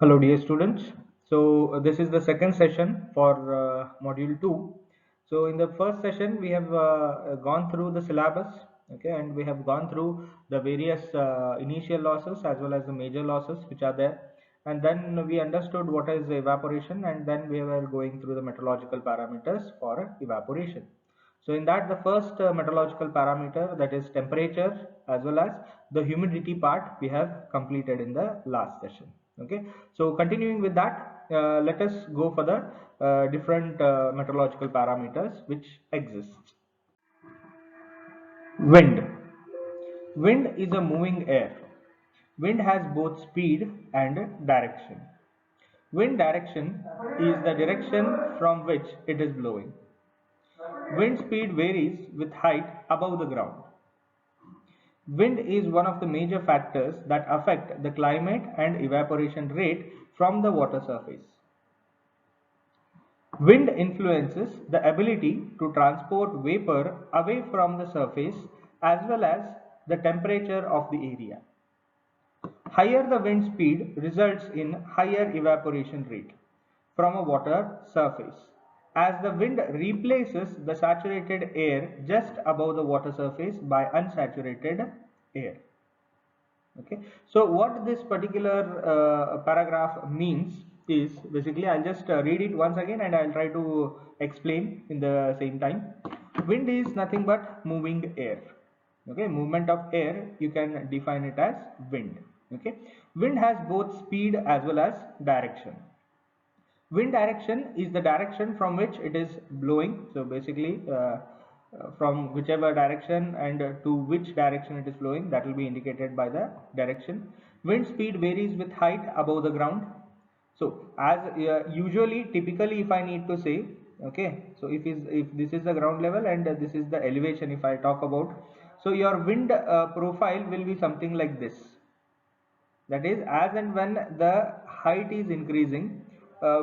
Hello dear students. This is the second session for module 2. So in the first session we have gone through the syllabus, okay, and we have gone through the various initial losses as well as the major losses which are there, and then we understood what is evaporation, and then we were going through the meteorological parameters for evaporation. So in that, the first meteorological parameter, that is temperature as well as the humidity part, we have completed in the last session. Okay, so continuing with that, let us go for the different meteorological parameters which exist. Wind. Wind is a moving air. Wind has both speed and direction. Wind direction is the direction from which it is blowing. Wind speed varies with height above the ground. Wind is one of the major factors that affect the climate and evaporation rate from the water surface. Wind influences the ability to transport vapor away from the surface as well as the temperature of the area. Higher the wind speed results in higher evaporation rate from a water surface, as the wind replaces the saturated air just above the water surface by unsaturated air. Okay, so what this particular paragraph means is basically, I'll just read it once again and I'll try to explain in the same time. Wind is nothing but moving air. Okay, movement of air, you can define it as wind. Okay, wind has both speed as well as direction. Wind direction is the direction from which it is blowing. So basically, from whichever direction and to which direction it is blowing, that will be indicated by the direction. Wind speed varies with height above the ground. So as usually, typically, if I need to say, okay, so if this is the ground level and this is the elevation, if I talk about, so your wind profile will be something like this. That is, as and when the height is increasing,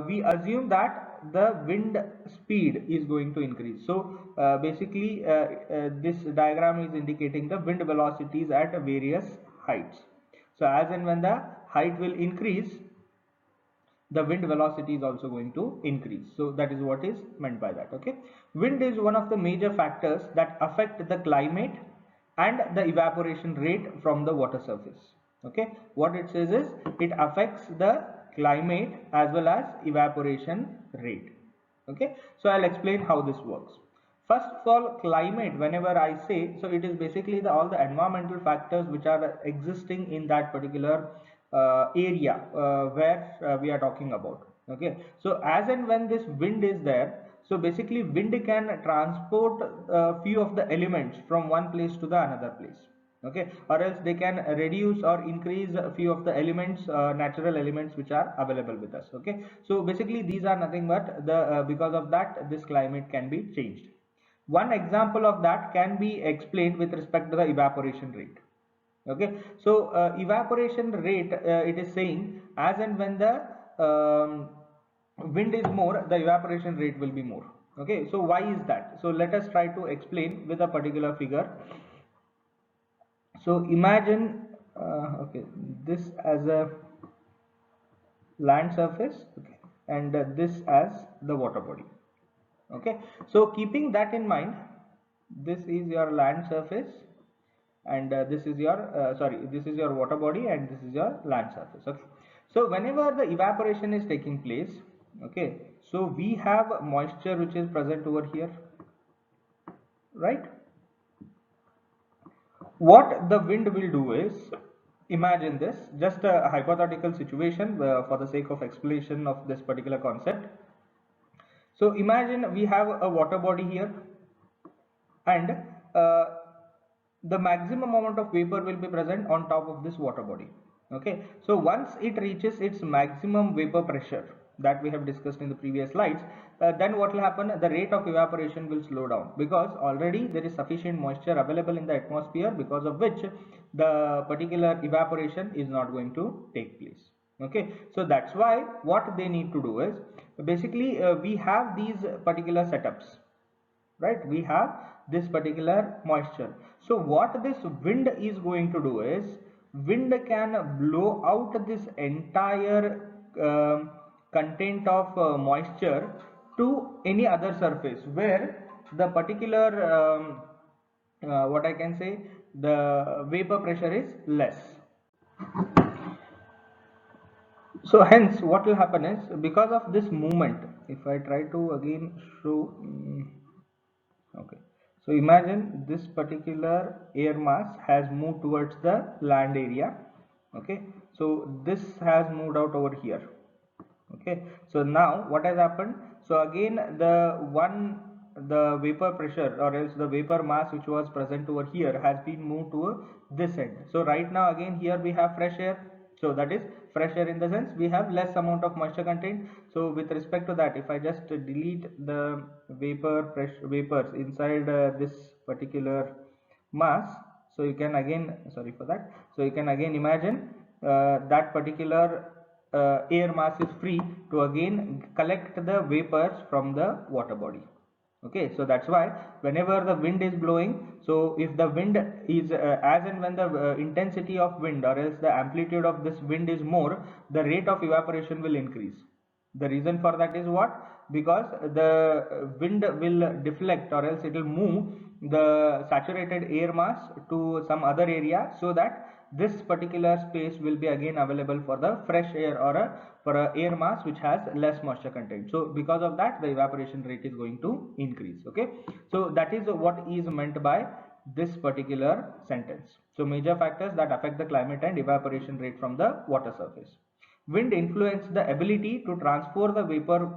we assume that the wind speed is going to increase. So basically, this diagram is indicating the wind velocities at various heights. So as and when the height will increase, the wind velocity is also going to increase. So that is what is meant by that. Okay, wind is one of the major factors that affect the climate and the evaporation rate from the water surface. Okay, what it says is it affects the climate as well as evaporation rate. Okay, so I'll explain how this works. First of all, climate, whenever I say, so it is basically all the environmental factors which are existing in that particular area where we are talking about. Okay, so as and when this wind is there, so basically wind can transport a few of the elements from one place to the another place. Okay, or else they can reduce or increase a few of the elements, natural elements which are available with us. Okay, so basically these are nothing but the because of that this climate can be changed. One example of that can be explained with respect to the evaporation rate. Okay, so evaporation rate, it is saying as and when the wind is more, the evaporation rate will be more. Okay, so why is that? So let us try to explain with a particular figure. So imagine, okay, this as a land surface, okay, and this as the water body. Okay, so keeping that in mind, this is your land surface, and this is your this is your water body, and this is your land surface. Okay, so whenever the evaporation is taking place, okay, so we have moisture which is present over here, right? What the wind will do is, imagine this, just a hypothetical situation for the sake of explanation of this particular concept. So imagine we have a water body here, and uh, the maximum amount of vapor will be present on top of this water body. Okay, so once it reaches its maximum vapor pressure that we have discussed in the previous slides, then what will happen, the rate of evaporation will slow down, because already there is sufficient moisture available in the atmosphere, because of which the particular evaporation is not going to take place. Okay, so that's why what they need to do is basically we have these particular setups, right? We have this particular moisture. So what this wind is going to do is, wind can blow out this entire content of moisture to any other surface where the particular what I can say, the vapor pressure is less. So hence what will happen is, because of this movement, if I try to again show, okay, so imagine this particular air mass has moved towards the land area. Okay, so this has moved out over here. Okay, so now what has happened, so again the vapor pressure or else the vapor mass which was present over here has been moved to this end. So right now again here we have fresh air, so that is fresh air in the sense we have less amount of moisture content. So with respect to that, if I just delete the vapors inside this particular mass, so you can again, sorry for that, so you can again imagine that particular air mass is free to again collect the vapors from the water body. Okay, so that's why whenever the wind is blowing, so if the wind is as and when the intensity of wind or else the amplitude of this wind is more, the rate of evaporation will increase. The reason for that is what? Because the wind will deflect or else it will move the saturated air mass to some other area, so that this particular space will be again available for the fresh air or for a air mass which has less moisture content. So because of that, the evaporation rate is going to increase. Okay, so that is what is meant by this particular sentence. So major factors that affect the climate and evaporation rate from the water surface. Wind influences the ability to transfer the vapor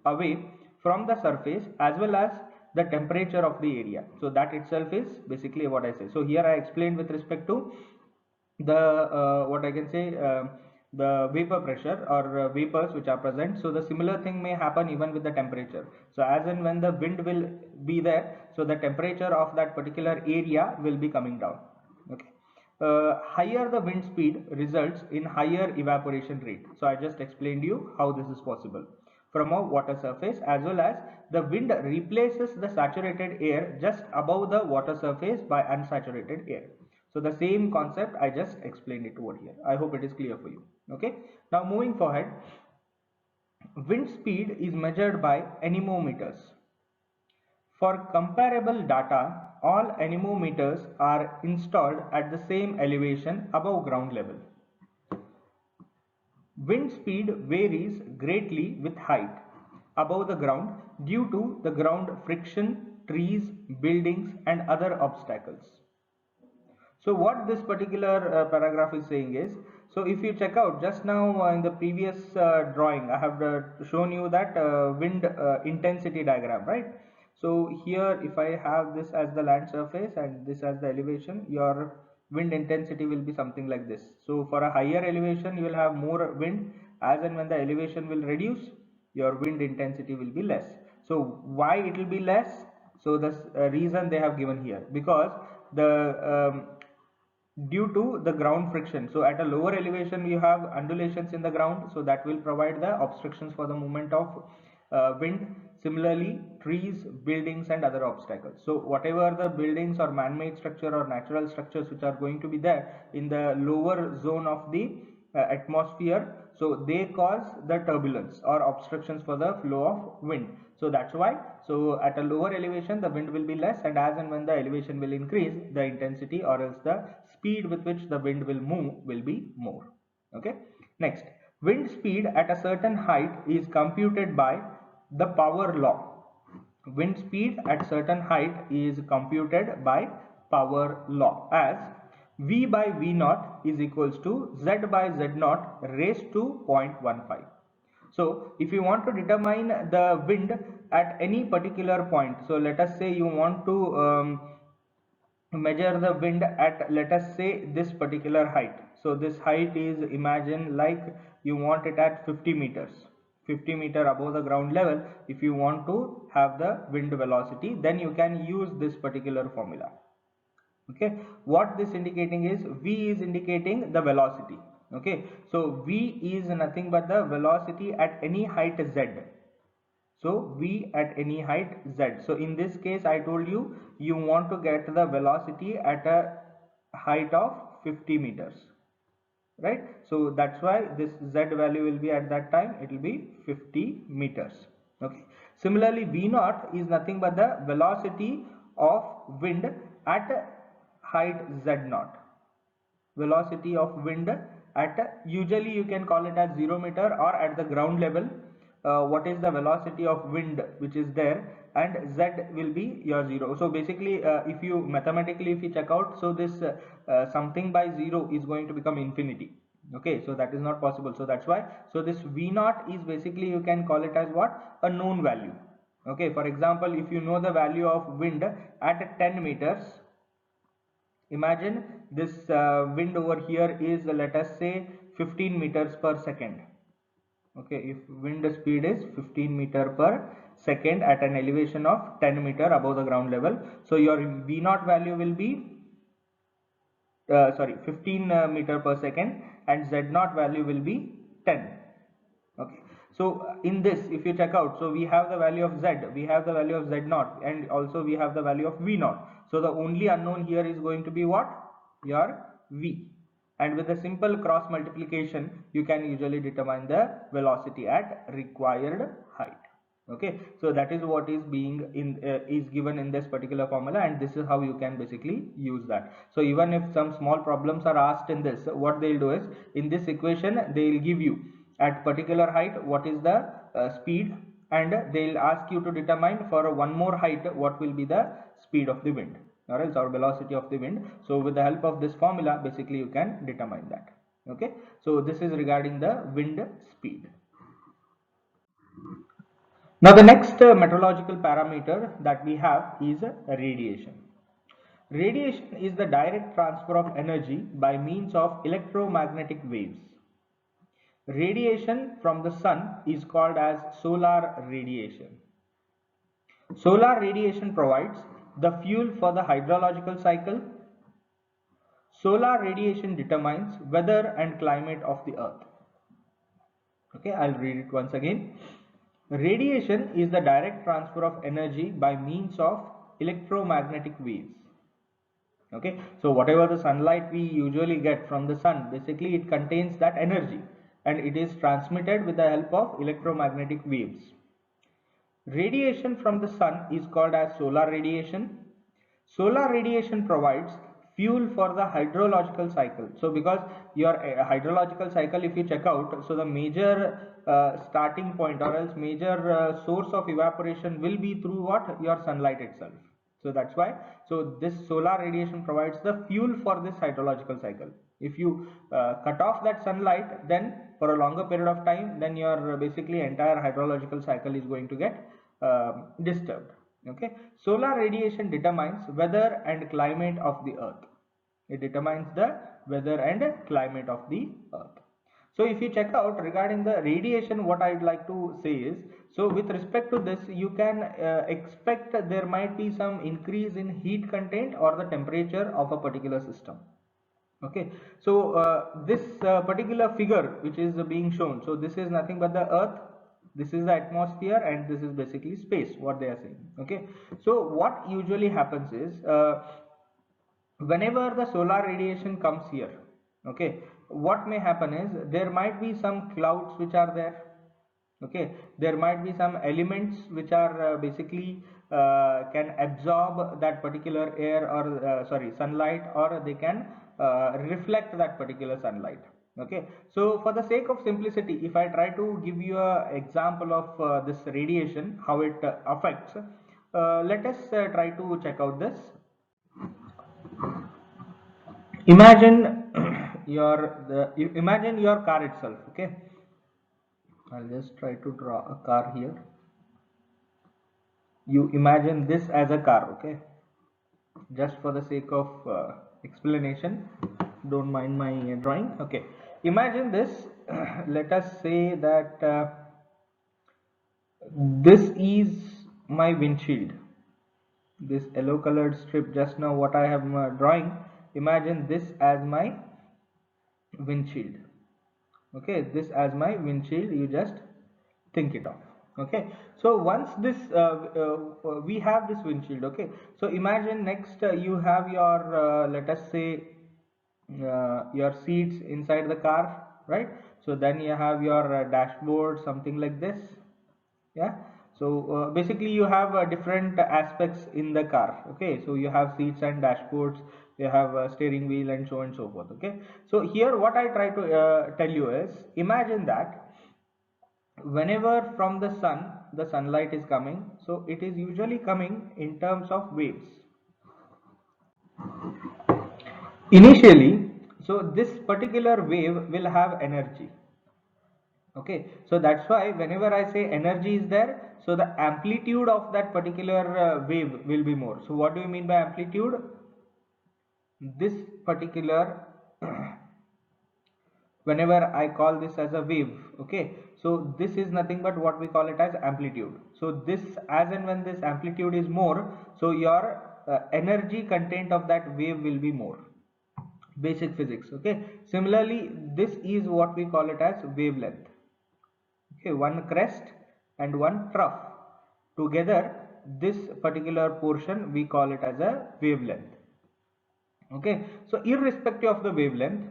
away from the surface as well as the temperature of the area. So that itself is basically what I say. So here I explained with respect to the what I can say, the vapor pressure or vapors which are present. So the similar thing may happen even with the temperature. So as and when the wind will be there, so the temperature of that particular area will be coming down. Okay, higher the wind speed results in higher evaporation rate. So I just explained you how this is possible from a water surface, as well as the wind replaces the saturated air just above the water surface by unsaturated air. So the same concept I just explained it over here. I hope it is clear for you. Okay, now moving forward, wind speed is measured by anemometers. For comparable data, all anemometers are installed at the same elevation above ground level. Wind speed varies greatly with height above the ground due to the ground friction, trees, buildings and other obstacles. So what this particular paragraph is saying is, so if you check out just now in the previous drawing, I have shown you that wind intensity diagram, right? So here if I have this as the land surface and this as the elevation, your wind intensity will be something like this. So for a higher elevation you will have more wind, as and when the elevation will reduce, your wind intensity will be less. So why it will be less? So the reason they have given here, because the due to the ground friction. So at a lower elevation you have undulations in the ground, so that will provide the obstructions for the movement of wind. Similarly, trees, buildings and other obstacles. So whatever the buildings or man-made structure or natural structures which are going to be there in the lower zone of the atmosphere, so they cause the turbulence or obstructions for the flow of wind. So that's why, so at a lower elevation the wind will be less, and as and when the elevation will increase, the intensity or else the speed with which the wind will move will be more. Okay, next, wind speed at a certain height is computed by the power law. Wind speed at certain height is computed by power law as V by V naught is equals to Z by Z naught raised to 0.15. So if you want to determine the wind at any particular point, so let us say you want to measure the wind at, let us say, this particular height. So this height is, imagine like you want it at 50 meters, 50 meter above the ground level. If you want to have the wind velocity, then you can use this particular formula. Okay, what this indicating is, V is indicating the velocity. Okay, so V is nothing but the velocity at any height Z. So V at any height Z. So in this case I told you, you want to get the velocity at a height of 50 meters. right? So that's why this z value will be at that time, it will be 50 meters. Okay. Similarly, v naught is nothing but the velocity of wind at height z naught. Velocity of wind at, usually you can call it as 0 meter or at the ground level. What is the velocity of wind which is there, and z will be your 0. So basically, if you mathematically if you check out, so this something by 0 is going to become infinity. Okay, so that is not possible. So that's why, so this v naught is basically, you can call it as what, a known value. Okay, for example, if you know the value of wind at 10 meters, imagine this wind over here is, let us say, 15 meters per second. Okay, if wind speed is 15 meter per second at an elevation of 10 meter above the ground level, so your v naught value will be 15 meter per second, and z naught value will be 10. Okay, so in this, if you check out, so we have the value of z, we have the value of z naught, and also we have the value of v naught. So the only unknown here is going to be what, your v, and with a simple cross multiplication you can usually determine the velocity at required height. Okay, so that is what is being in is given in this particular formula, and this is how you can basically use that. So even if some small problems are asked in this, what they'll do is, in this equation they'll give you at particular height what is the speed, and they'll ask you to determine for one more height what will be the speed of the wind, or else, or velocity of the wind. So with the help of this formula, basically you can determine that. Okay, so this is regarding the wind speed. Now the next meteorological parameter that we have is radiation. Radiation is the direct transfer of energy by means of electromagnetic waves. Radiation from the sun is called as solar radiation. Solar radiation provides the fuel for the hydrological cycle. Solar radiation determines weather and climate of the earth. Okay, I'll read it once again. Radiation is the direct transfer of energy by means of electromagnetic waves. Okay, so whatever the sunlight we usually get from the sun, basically it contains that energy, and it is transmitted with the help of electromagnetic waves. Radiation from the sun is called as solar radiation. Solar radiation provides fuel for the hydrological cycle. So because your hydrological cycle, if you check out, so the major starting point, or else major source of evaporation will be through what, your sunlight itself. So that's why, so this solar radiation provides the fuel for this hydrological cycle. If you cut off that sunlight, then for a longer period of time, then your basically entire hydrological cycle is going to get disturbed. Okay, solar radiation determines weather and climate of the earth. It determines the weather and climate of the earth. So if you check out regarding the radiation, what I'd like to say is, so with respect to this, you can expect there might be some increase in heat content or the temperature of a particular system. Okay, so this particular figure which is being shown, so this is nothing but the earth, this is the atmosphere, and this is basically space, what they are saying. Okay, so what usually happens is, whenever the solar radiation comes here, okay, what may happen is there might be some clouds which are there. Okay, there might be some elements which are basically can absorb that particular air, or sunlight, or they can reflect that particular sunlight. Okay, so for the sake of simplicity, if I try to give you a example of this radiation, how it affects, let us try to check out this. Imagine imagine your car itself. Okay, I'll just try to draw a car here. You imagine this as a car. Okay, just for the sake of explanation, don't mind my drawing. Okay, imagine this. Let us say that this is my windshield. This yellow colored strip just now what I have drawing, imagine this as my windshield. Okay, this as my windshield, you just think it of. Okay, so once this we have this windshield. Okay, so imagine next you have your let us say your seats inside the car, right? So then you have your dashboard, something like this. Yeah, so basically you have different aspects in the car. Okay, so you have seats and dashboards, you have a steering wheel and so on and so forth. Okay, so here what I try to tell you is, imagine that whenever from the sun the sunlight is coming, so it is usually coming in terms of waves initially. So this particular wave will have energy. Okay, so that's why whenever I say energy is there, so the amplitude of that particular wave will be more. So what do you mean by amplitude? This particular whenever I call this as a wave, okay, so this is nothing but what we call it as amplitude. So this, as and when this amplitude is more, so your energy content of that wave will be more. Basic physics. Okay, similarly this is what we call it as wavelength. Okay, one crest and one trough together, this particular portion we call it as a wavelength. Okay, so irrespective of the wavelength,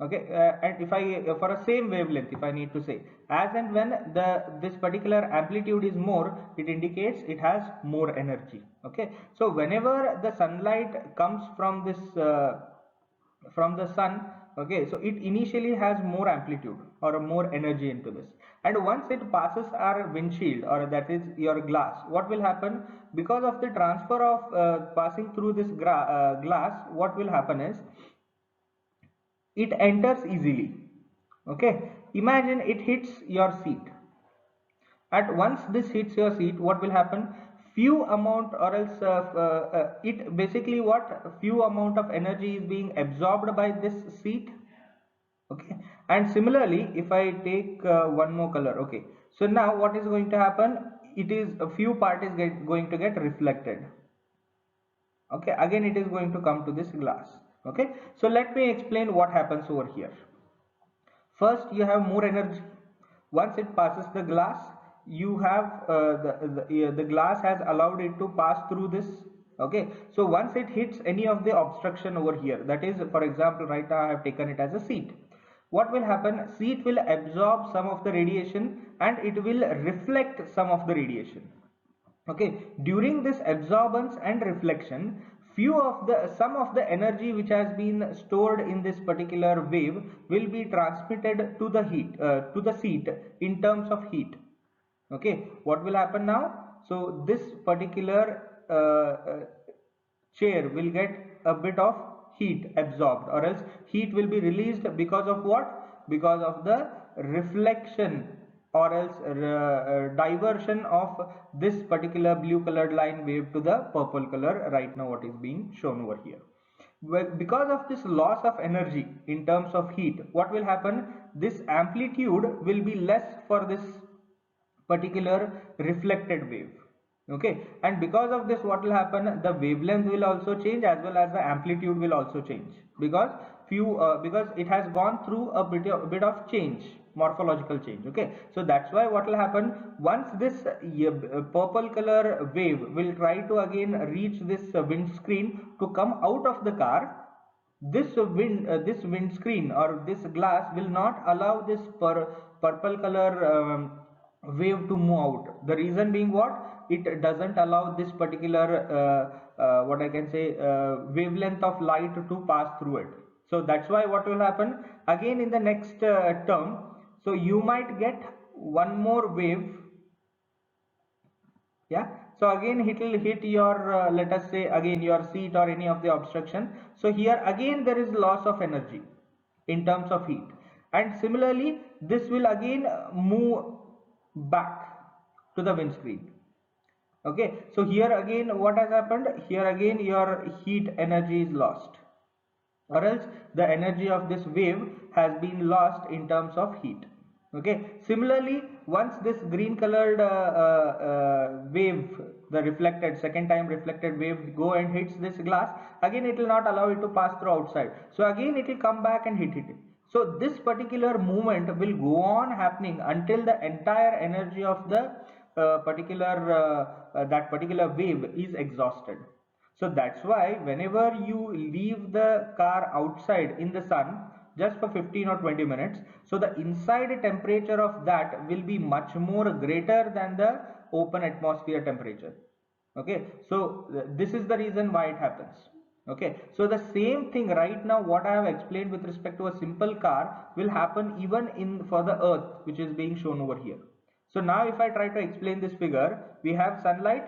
okay, and if I for a same wavelength, if I need to say, as and when the this particular amplitude is more, it indicates it has more energy. Okay, so whenever the sunlight comes from the sun, okay, so it initially has more amplitude or more energy into this, and once it passes our windshield, or that is your glass, what will happen? Because of the transfer of passing through this glass, what will happen is it enters easily. Okay, imagine it hits your seat. At once this hits your seat, what will happen? Few amount, or else it basically what few amount of energy is being absorbed by this seat. Okay, and similarly if I take one more color, okay, so now what is going to happen? It is a few part is going to get reflected. Okay, again it is going to come to this glass. Okay, so let me explain what happens over here. First you have more energy. Once it passes the glass, you have the glass has allowed it to pass through this. Okay, so once it hits any of the obstruction over here, that is, for example, right now I have taken it as a seat, what will happen? Seat will absorb some of the radiation and it will reflect some of the radiation. Okay, during this absorbance and reflection, few of the some of the energy which has been stored in this particular wave will be transmitted to the heat to the seat in terms of heat. Okay, what will happen now? So this particular chair will get a bit of heat absorbed, or else heat will be released because of what? Because of the reflection, or else diversion of this particular blue colored line wave to the purple color, right now what is being shown over here. Well, because of this loss of energy in terms of heat, what will happen? This amplitude will be less for this particular reflected wave. Okay, and because of this what will happen? The wavelength will also change, as well as the amplitude will also change, because because it has gone through a bit of change, morphological change. Okay, so that's why what will happen? Once this purple color wave will try to again reach this windscreen to come out of the car, this windscreen or this glass will not allow this purple color wave to move out. The reason being what? It doesn't allow this particular what I can say wavelength of light to pass through it. So that's why what will happen again in the next term? So you might get one more wave. Yeah, so again it will hit your let us say again your seat or any of the obstruction. So here again there is loss of energy in terms of heat, and similarly this will again move back to the windscreen. Okay, so here again what has happened? Here again your heat energy is lost, or else the energy of this wave has been lost in terms of heat. Okay, similarly once this green colored wave, the reflected second time reflected wave, go and hits this glass, again it will not allow it to pass through outside, so again it will come back and hit it. So this particular movement will go on happening until the entire energy of the particular that particular wave is exhausted. So that's why whenever you leave the car outside in the sun just for 15 or 20 minutes, so the inside temperature of that will be much more greater than the open atmosphere temperature. Okay, so this is the reason why it happens. Okay, so the same thing right now what I have explained with respect to a simple car will happen even in for the earth, which is being shown over here. So now if I try to explain this figure, we have sunlight,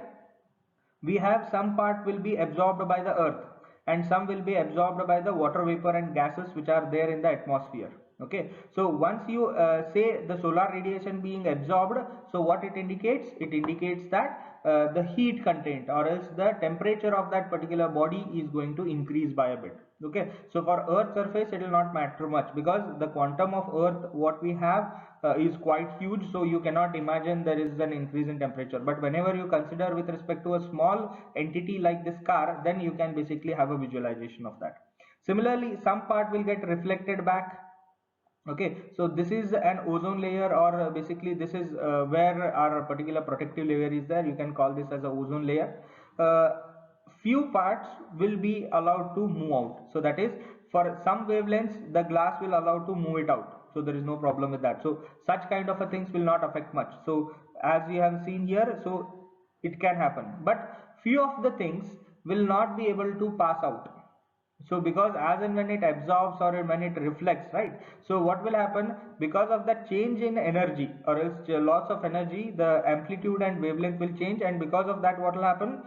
we have some part will be absorbed by the earth and some will be absorbed by the water vapor and gases which are there in the atmosphere. Okay, so once you say the solar radiation being absorbed, so what it indicates, it indicates that the heat content or else the temperature of that particular body is going to increase by a bit. Okay, so for earth surface it will not matter much because the quantum of earth what we have is quite huge, so you cannot imagine there is an increase in temperature. But whenever you consider with respect to a small entity like this car, then you can basically have a visualization of that. Similarly, some part will get reflected back. Okay, so this is an ozone layer, or basically this is where our particular protective layer is there. You can call this as a ozone layer. uh, few parts will be allowed to move out, so that is for some wavelengths the glass will allow to move it out, so there is no problem with that. So such kind of a things will not affect much. So as we have seen here, so it can happen, but few of the things will not be able to pass out. So because as and when it absorbs or when it reflects, right, so what will happen, because of the change in energy or else loss of energy, the amplitude and wavelength will change, and because of that what will happen,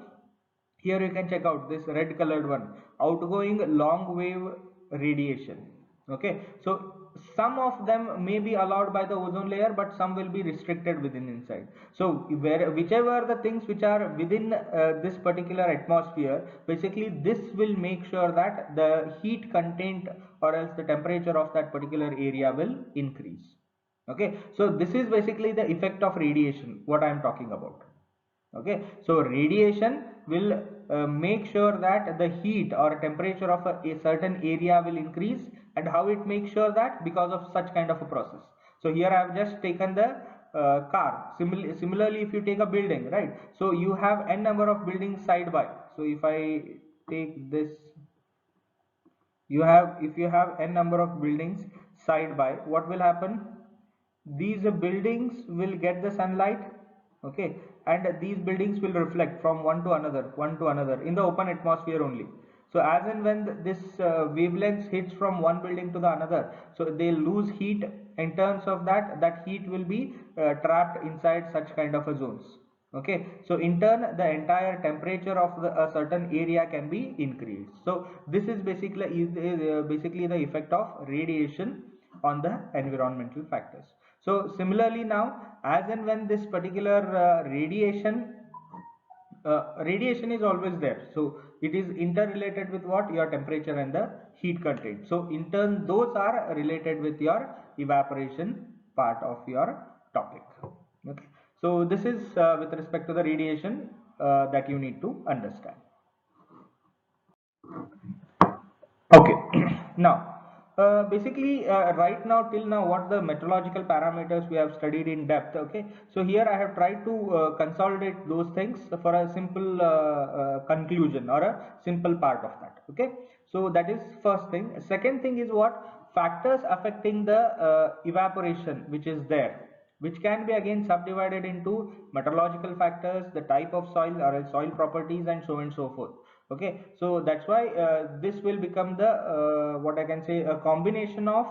here you can check out this red colored one, outgoing long wave radiation. Okay, so some of them may be allowed by the ozone layer, but some will be restricted within inside. So whichever the things which are within this particular atmosphere, basically this will make sure that the heat content or else the temperature of that particular area will increase. Okay, so this is basically the effect of radiation what I am talking about. Okay, so radiation will make sure that the heat or temperature of a certain area will increase. And how it makes sure that, because of such kind of a process. So here I have just taken the car. Similarly, if you take a building, right, so you have n number of buildings side by. So if I take this, you have, if you have n number of buildings side by, what will happen, these buildings will get the sunlight. Okay, and these buildings will reflect from one to another in the open atmosphere only. So as and when this wavelength hits from one building to the another, so they lose heat. In terms of that, that heat will be trapped inside such kind of a zones. Okay, so in turn the entire temperature of a certain area can be increased. So this is basically the effect of radiation on the environmental factors. So similarly now, as and when this particular radiation is always there, so it is interrelated with what, your temperature and the heat content. So in turn those are related with your evaporation part of your topic. Okay, so this is with respect to the radiation that you need to understand. Okay, now basically right now till now what the meteorological parameters we have studied in depth. Okay, so here I have tried to consolidate those things for a simple conclusion or a simple part of that. Okay, so that is first thing. Second thing is what, factors affecting the evaporation which is there, which can be again subdivided into meteorological factors, the type of soil or soil properties, and so on and so forth. Okay, so that's why this will become the what I can say, a combination of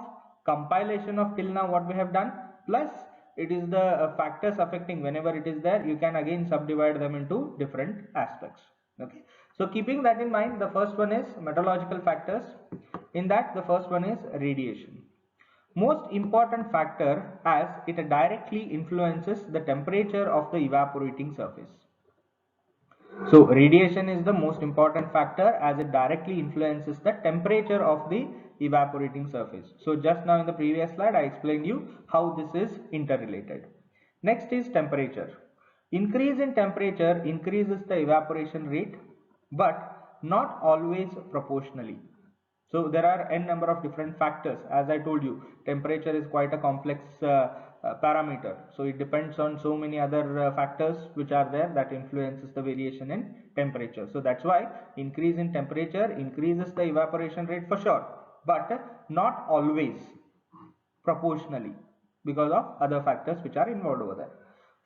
compilation of till now what we have done, plus it is the factors affecting. Whenever it is there, you can again subdivide them into different aspects. Okay, so keeping that in mind, the first one is meteorological factors. In that, the first one is radiation. Most important factor, as it directly influences the temperature of the evaporating surface. So radiation is the most important factor as it directly influences the temperature of the evaporating surface. So just now in the previous slide I explained you how this is interrelated. Next is temperature. Increase in temperature increases the evaporation rate, but not always proportionally. So there are n number of different factors. As I told you, temperature is quite a complex parameter. So it depends on so many other factors which are there that influences the variation in temperature. So that's why increase in temperature increases the evaporation rate for sure, but not always proportionally, because of other factors which are involved over there.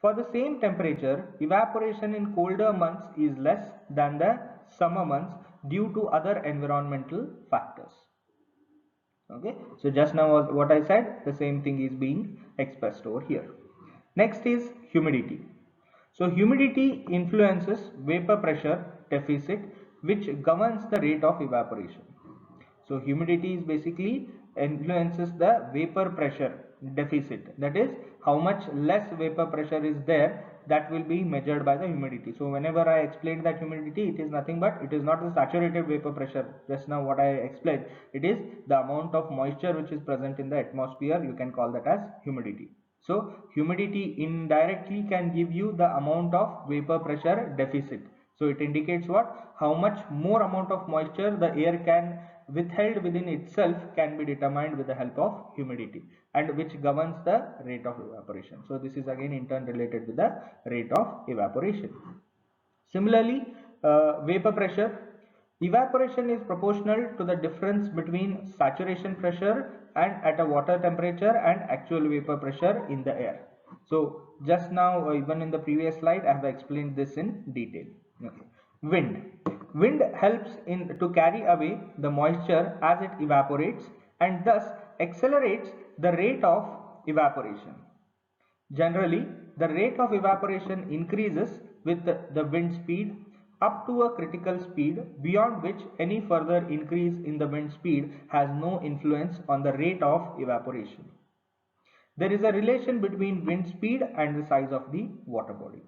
For the same temperature, evaporation in colder months is less than the summer months due to other environmental factors. Okay, so just now what I said, the same thing is being expressed over here. Next is humidity. So humidity influences vapor pressure deficit, which governs the rate of evaporation. So humidity is basically influences the vapor pressure deficit, that is how much less vapor pressure is there, that will be measured by the humidity. So whenever I explain that humidity, it is nothing but it is not the saturated vapor pressure. Just now what I explained, it is the amount of moisture which is present in the atmosphere, you can call that as humidity. So humidity indirectly can give you the amount of vapor pressure deficit. So it indicates what? How much more amount of moisture the air can withheld within itself can be determined with the help of humidity, and which governs the rate of evaporation. So this is again in turn related with the rate of evaporation. Similarly, vapor pressure. Evaporation is proportional to the difference between saturation pressure and at a water temperature and actual vapor pressure in the air. So just now, even in the previous slide, I have explained this in detail. Okay. Wind. Wind helps in to carry away the moisture as it evaporates and thus accelerates the rate of evaporation. Generally, the rate of evaporation increases with the wind speed up to a critical speed, beyond which any further increase in the wind speed has no influence on the rate of evaporation. There is a relation between wind speed and the size of the water body.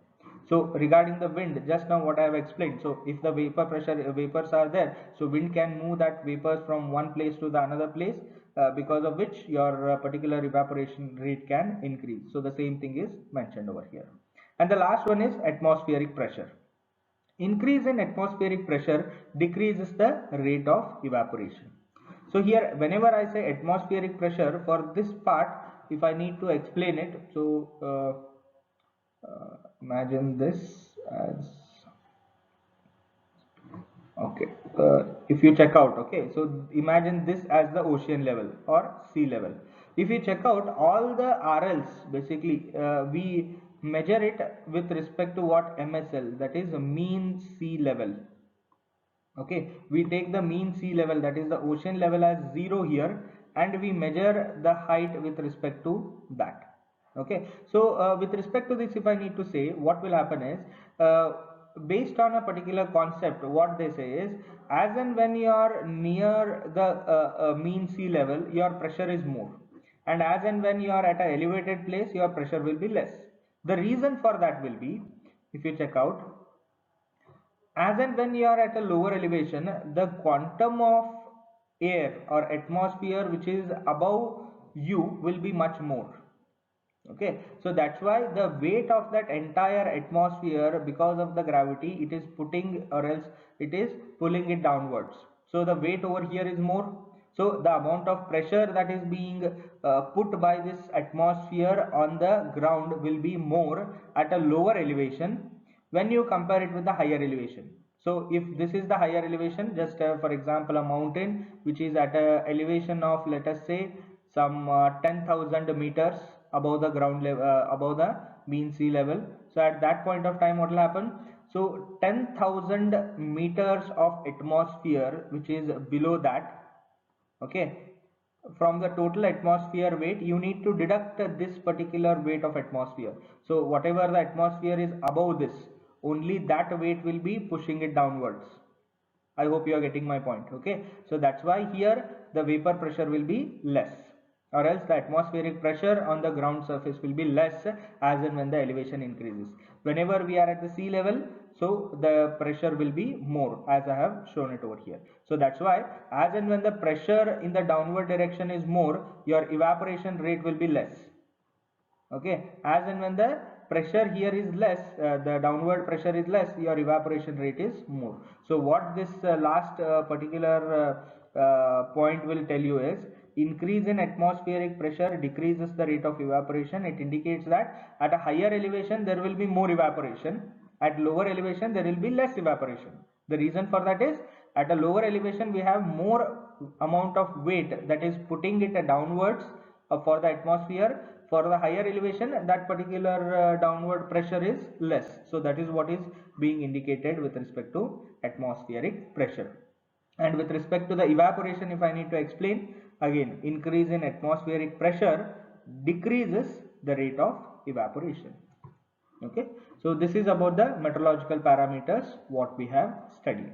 So regarding the wind, just now what I have explained, so if the vapors are there, so wind can move that vapors from one place to the another place, because of which your particular evaporation rate can increase. So the same thing is mentioned over here. And the last one is atmospheric pressure. Increase in atmospheric pressure decreases the rate of evaporation. So here whenever I say atmospheric pressure, for this part if I need to explain it, so imagine this as, okay, if you check out, okay, so imagine this as the ocean level or sea level. If you check out all the RLs, basically we measure it with respect to what MSL, that is mean sea level. Okay, we take the mean sea level, that is the ocean level, as 0 here, and we measure the height with respect to that. Okay, so with respect to this, if I need to say, what will happen is, based on a particular concept, what they say is, as and when you are near the mean sea level, your pressure is more, and as and when you are at an elevated place, your pressure will be less. The reason for that will be, if you check out, as and when you are at a lower elevation, the quantum of air or atmosphere which is above you will be much more. Okay, so that's why the weight of that entire atmosphere, because of the gravity, it is putting, or else it is pulling it downwards. So the weight over here is more, so the amount of pressure that is being put by this atmosphere on the ground will be more at a lower elevation when you compare it with the higher elevation. So if this is the higher elevation, just for example a mountain which is at a elevation of, let us say, some 10,000 meters above the ground level, above the mean sea level. So at that point of time, what will happen? So 10,000 meters of atmosphere which is below that, okay, from the total atmosphere weight, you need to deduct this particular weight of atmosphere. So whatever the atmosphere is above this, only that weight will be pushing it downwards. I hope you are getting my point. Okay, so that's why here the vapor pressure will be less, or else the atmospheric pressure on the ground surface will be less as and when the elevation increases. Whenever we are at the sea level, so the pressure will be more, as I have shown it over here. So that's why as and when the pressure in the downward direction is more, your evaporation rate will be less. Okay, as and when the pressure here is less, the downward pressure is less, your evaporation rate is more. So what this last particular point will tell you is, increase in atmospheric pressure decreases the rate of evaporation. It indicates that at a higher elevation there will be more evaporation, at lower elevation there will be less evaporation. The reason for that is at a lower elevation we have more amount of weight that is putting it downwards for the atmosphere. For the higher elevation, that particular downward pressure is less. So that is what is being indicated with respect to atmospheric pressure. And with respect to the evaporation, if I need to explain, again, increase in atmospheric pressure decreases the rate of evaporation. Okay, so this is about the meteorological parameters what we have studied.